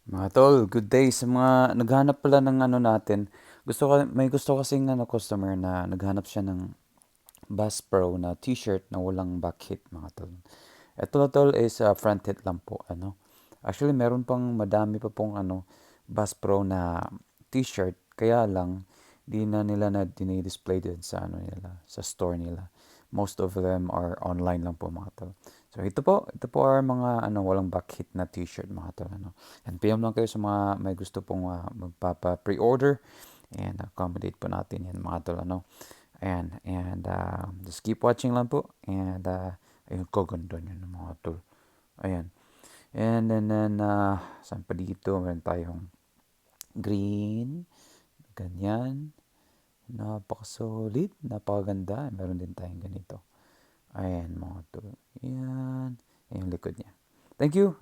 Mga tol, good day sa mga naghanap pala ng ano natin. May gusto kasing customer na naghanap siya ng Bass Pro na t-shirt na walang back hit mga tol. Ito tol is front hit lang po ano. Actually meron pang madami pa pong Bass Pro na t-shirt kaya lang di na nila na dinidisplay din sa sa store nila. Most of them are online lang po mga tol. So ito po are mga walang back hit na t-shirt mga tol ano. And PM lang kayo sa mga may gusto pong magpapa pre-order and accommodate po natin yan mga tol ano. Ayan, and just keep watching lang po. And ayun, kaganda nyo ng mga tol. Ayan. And then, saan pa dito? Meron tayong green. Ganyan. Napaka-solid. Napakaganda. Meron din tayong ganito. Ayan, mga tol. Ayan. Ayan yung likod niya. Thank you.